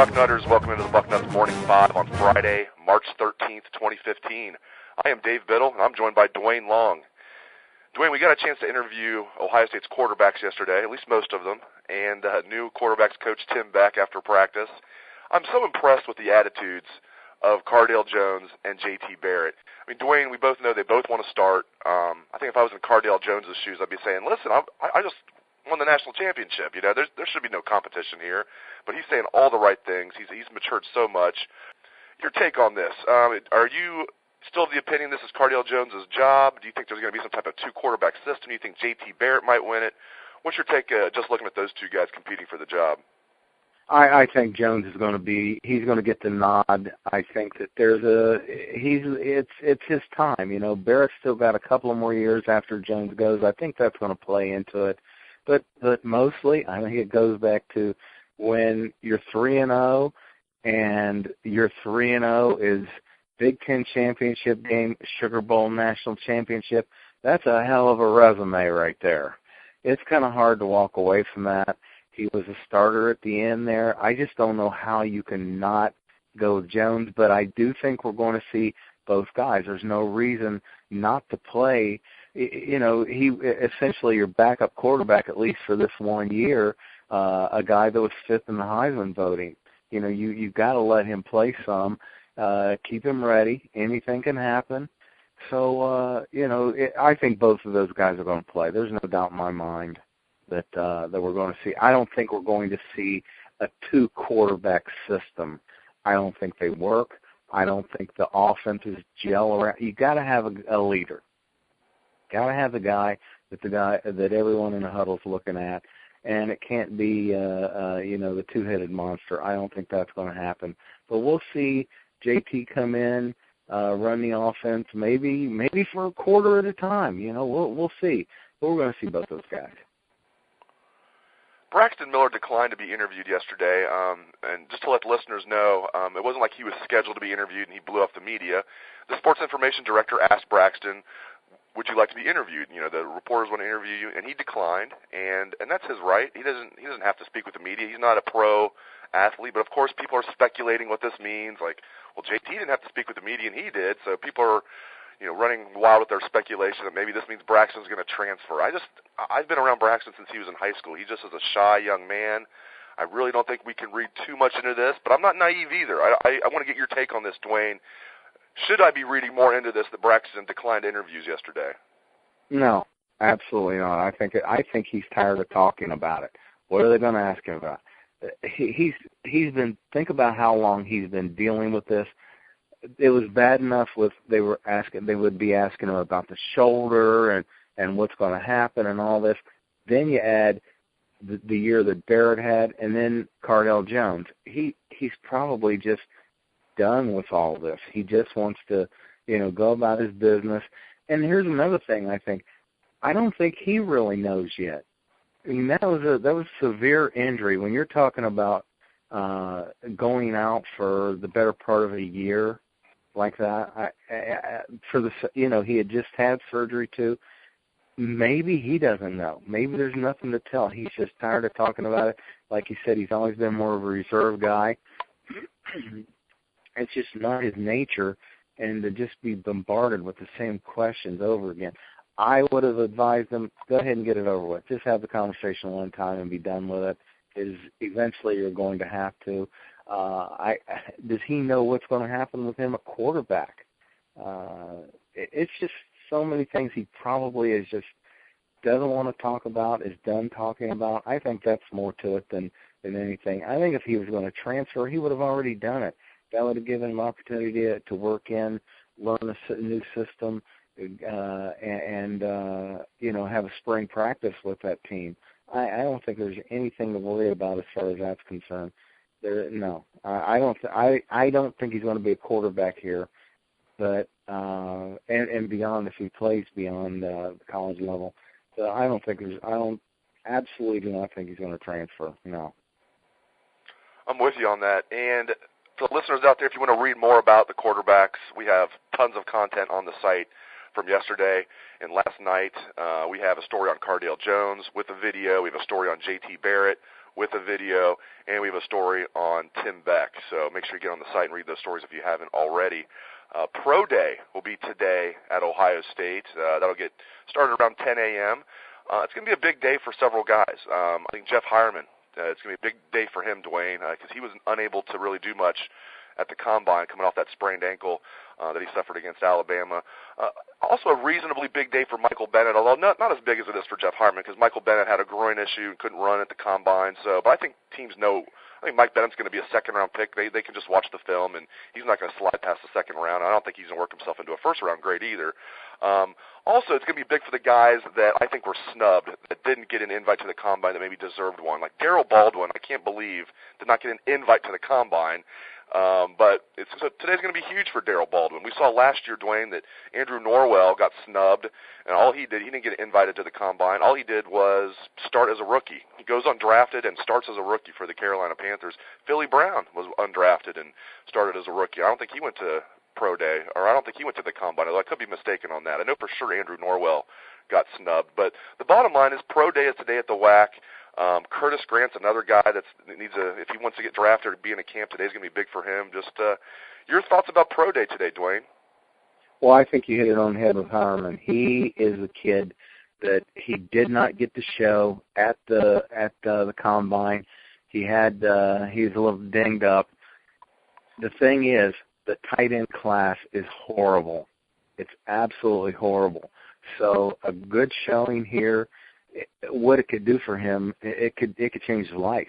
Bucknutters, welcome into the Bucknuts Morning 5 on Friday, March 13th, 2015. I am Dave Biddle, and I'm joined by Dwayne Long. Dwayne, we got a chance to interview Ohio State's quarterbacks yesterday, at least most of them, and new quarterbacks coach Tim Beck after practice. I'm so impressed with the attitudes of Cardale Jones and J.T. Barrett. I mean, Dwayne, we both know they both want to start. I think if I was in Cardale Jones' shoes, I'd be saying, listen, I just won the national championship. You know, there should be no competition here. But he's saying all the right things. He's matured so much. Your take on this? Are you still of the opinion this is Cardale Jones' job? Do you think there's going to be some type of two-quarterback system? Do you think J.T. Barrett might win it? What's your take just looking at those two guys competing for the job? I think Jones is going to he's going to get the nod. I think that it's his time. You know, Barrett's still got a couple of more years after Jones goes. I think that's going to play into it. But mostly, I think it goes back to when you're 3-0 and your 3-0 is Big Ten championship game, Sugar Bowl national championship. That's a hell of a resume right there. It's kind of hard to walk away from that. He was a starter at the end there. I just don't know how you can not go with Jones, but I do think we're going to see both guys. There's no reason not to play. You know, he essentially your backup quarterback, at least for this 1 year, a guy that was fifth in the Heisman voting. You know, you've got to let him play some, keep him ready. Anything can happen. So, you know, I think both of those guys are going to play. There's no doubt in my mind that we're going to see. I don't think we're going to see a two-quarterback system. I don't think they work. I don't think the offenses gel around. You got to have a leader. Got to have the guy that everyone in the huddle is looking at, and it can't be you know, the two-headed monster. I don't think that's going to happen. But we'll see JT come in, run the offense, maybe for a quarter at a time. You know, we'll see. But we're going to see both those guys. Braxton Miller declined to be interviewed yesterday, and just to let the listeners know, it wasn't like he was scheduled to be interviewed and he blew up the media. The sports information director asked Braxton, would you like to be interviewed? You know, the reporters want to interview you, and he declined, and that's his right. He doesn't have to speak with the media. He's not a pro athlete, but of course people are speculating what this means. Like, well, JT didn't have to speak with the media, and he did, so people are, you know, running wild with their speculation that maybe this means Braxton's going to transfer. I've been around Braxton since he was in high school. He just is a shy young man. I really don't think we can read too much into this, but I'm not naive either. I want to get your take on this, Dwayne. Should I be reading more into this that Braxton declined interviews yesterday? No, absolutely not. I think he's tired of talking about it. What are they going to ask him about? Think about how long he's been dealing with this. It was bad enough they would be asking him about the shoulder and what's going to happen and all this. Then you add the year that Barrett had, and then Cardale Jones. He's probably just done with all this. He just wants to, you know, go about his business. And here's another thing. I don't think he really knows yet. I mean, that was severe injury. When you're talking about going out for the better part of a year like that, you know, he had just had surgery too. Maybe he doesn't know. Maybe there's nothing to tell. He's just tired of talking about it. Like he said, he's always been more of a reserve guy. It's just not his nature, and to just be bombarded with the same questions over again. I would have advised him, go ahead and get it over with. Just have the conversation one time and be done with it. Eventually you're going to have to. Does he know what's going to happen with him at quarterback? It's just so many things he probably doesn't want to talk about, is done talking about. I think that's more to it than anything. I think if he was going to transfer, he would have already done it. That would have given him an opportunity to work in, learn a new system, and you know, have a spring practice with that team. I don't think there's anything to worry about as far as that's concerned. I don't think he's going to be a quarterback here, but and beyond, if he plays beyond the college level, so I absolutely do not think he's going to transfer. No. I'm with you on that, and for the listeners out there, if you want to read more about the quarterbacks, we have tons of content on the site from yesterday and last night. We have a story on Cardale Jones with a video. We have a story on J.T. Barrett with a video, and we have a story on Tim Beck. So make sure you get on the site and read those stories if you haven't already. Pro Day will be today at Ohio State. That'll get started around 10 a.m. It's going to be a big day for several guys. I think Jeff Hireman, it's going to be a big day for him, Dwayne, because he was unable to really do much at the Combine coming off that sprained ankle that he suffered against Alabama. Also a reasonably big day for Michael Bennett, although not as big as it is for Jeff Hireman, because Michael Bennett had a groin issue and couldn't run at the Combine. But I think teams know. I think Mike Bennett's going to be a second-round pick. They can just watch the film, and he's not going to slide past the second round. I don't think he's going to work himself into a first-round grade either. Also, it's going to be big for the guys that I think were snubbed, that didn't get an invite to the Combine that maybe deserved one. Like Darryl Baldwin, I can't believe, did not get an invite to the Combine. But so today's going to be huge for Darryl Baldwin. We saw last year, Dwayne, that Andrew Norwell got snubbed, and all he did, he didn't get invited to the Combine. All he did was start as a rookie. He goes undrafted and starts as a rookie for the Carolina Panthers. Philly Brown was undrafted and started as a rookie. I don't think he went to Pro Day, or I don't think he went to the Combine, although I could be mistaken on that. I know for sure Andrew Norwell got snubbed. But the bottom line is Pro Day is today at the WAC. Curtis Grant's another guy that needs if he wants to get drafted or be in a camp, today's going to be big for him. Just your thoughts about Pro Day today, Dwayne? Well, I think you hit it on the head with Hireman. He is a kid that he did not get to show at the Combine. He was a little dinged up. The thing is, the tight end class is horrible. It's absolutely horrible. So a good showing here, what it could do for him, it could change his life.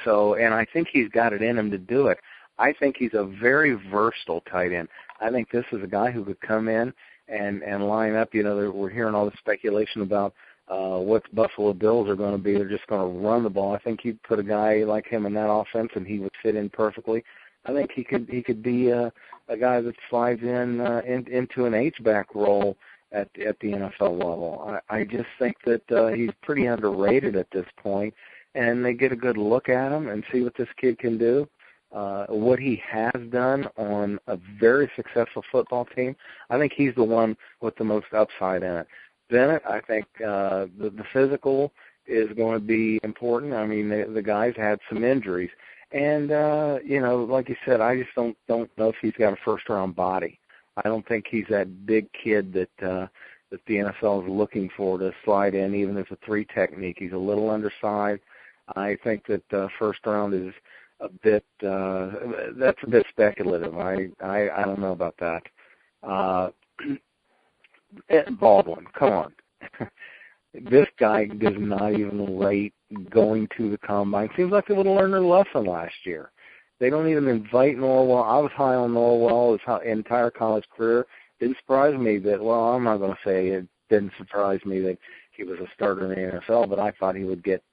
So, and I think he's got it in him to do it. I think he's a very versatile tight end. I think this is a guy who could come in and line up. You know, we're hearing all the speculation about what the Buffalo Bills are going to be. They're just going to run the ball. I think you put a guy like him in that offense, and he would fit in perfectly. I think he could be a guy that slides into an H-back role at the NFL level. I just think that he's pretty underrated at this point, and they get a good look at him and see what this kid can do. What he has done on a very successful football team, I think he's the one with the most upside in it. Bennett, I think the physical is going to be important. I mean, the guy's had some injuries. And, you know, like you said, I just don't know if he's got a first-round body. I don't think he's that big kid that the NFL is looking for to slide in, even as a 3 technique. He's a little undersized. I think that first round is a bit that's a bit speculative. I don't know about that. Baldwin, come on. This guy does not even rate going to the Combine. Seems like they would have learned their lesson last year. They don't even invite Norwell. I was high on Norwell his entire college career. Didn't surprise me that, well, I'm not going to say it didn't surprise me that he was a starter in the NFL, but I thought he would get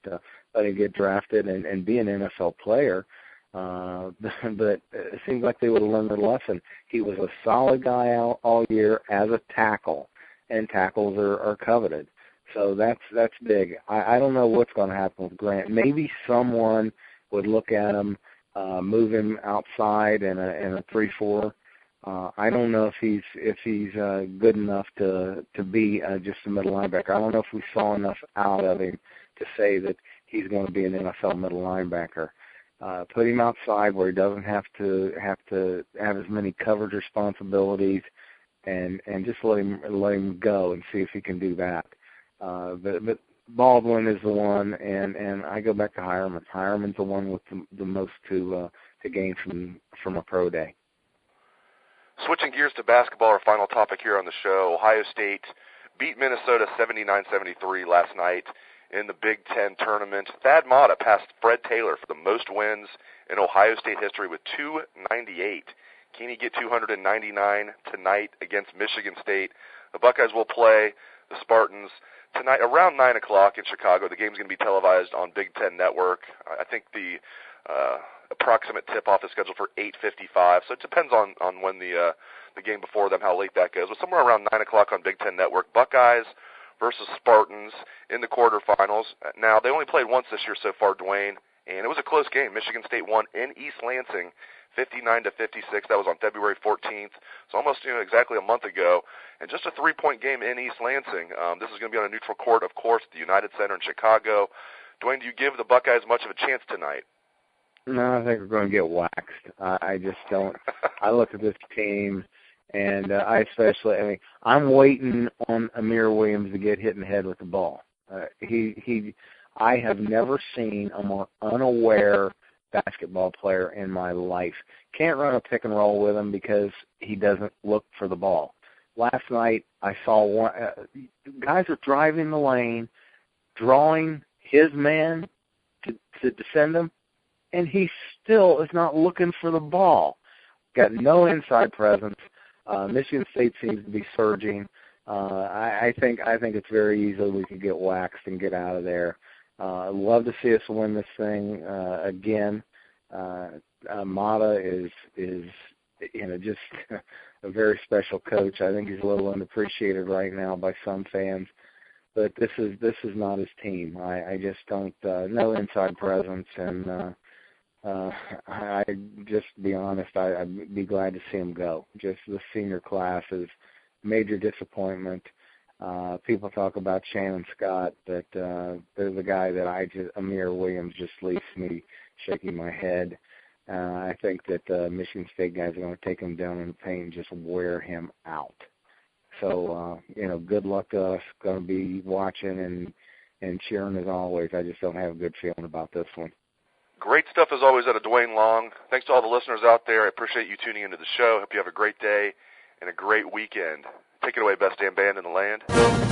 drafted and be an NFL player. But it seems like they would have learned their lesson. He was a solid guy all year as a tackle, and tackles are coveted. So that's big. I don't know what's going to happen with Grant. Maybe someone would look at him, move him outside in a 3-4. I don't know if he's good enough to be just a middle linebacker. I don't know if we saw enough out of him to say that he's going to be an NFL middle linebacker. Put him outside where he doesn't have to have as many coverage responsibilities, and just let him go and see if he can do that. But Baldwin is the one, and I go back to Hireman. Hireman's the one with the most to gain from a pro day. Switching gears to basketball, our final topic here on the show. Ohio State beat Minnesota 79-73 last night in the Big Ten tournament. Thad Matta passed Fred Taylor for the most wins in Ohio State history with 298. Can he get 299 tonight against Michigan State? The Buckeyes will play the Spartans tonight around 9 o'clock in Chicago. The game's going to be televised on Big Ten Network. I think the approximate tip-off is scheduled for 8:55, so it depends on when the game before them, how late that goes. But somewhere around 9 o'clock on Big Ten Network, Buckeyes versus Spartans in the quarterfinals. Now, they only played once this year so far, Dwayne, and it was a close game. Michigan State won in East Lansing 59-56. That was on February 14th. It's almost exactly a month ago. And just a 3-point game in East Lansing. This is going to be on a neutral court, of course, the United Center in Chicago. Dwayne, do you give the Buckeyes much of a chance tonight? No, I think we're going to get waxed. I just don't. I look at this team, and I'm waiting on Amir Williams to get hit in the head with the ball. I have never seen a more unaware basketball player in my life. Can't run a pick and roll with him because he doesn't look for the ball. Last night I saw one. Guys are driving the lane, drawing his man to defend him, and he still is not looking for the ball. Got no inside presence. Michigan State seems to be surging. I think it's very easy we could get waxed and get out of there. I'd love to see us win this thing again. Mata is just a very special coach. I think he's a little unappreciated right now by some fans. But this is not his team. I just don't no inside presence, and I just be honest. I'd be glad to see him go. Just the senior class is major disappointment. People talk about Shannon Scott, but there's a guy that Amir Williams just leaves me shaking my head. I think that Michigan State guys are going to take him down in the paint and just wear him out. So, good luck to us. Going to be watching and cheering as always. I just don't have a good feeling about this one. Great stuff as always out of Dwayne Long. Thanks to all the listeners out there. I appreciate you tuning into the show. Hope you have a great day and a great weekend. Take it away, best damn band in the land.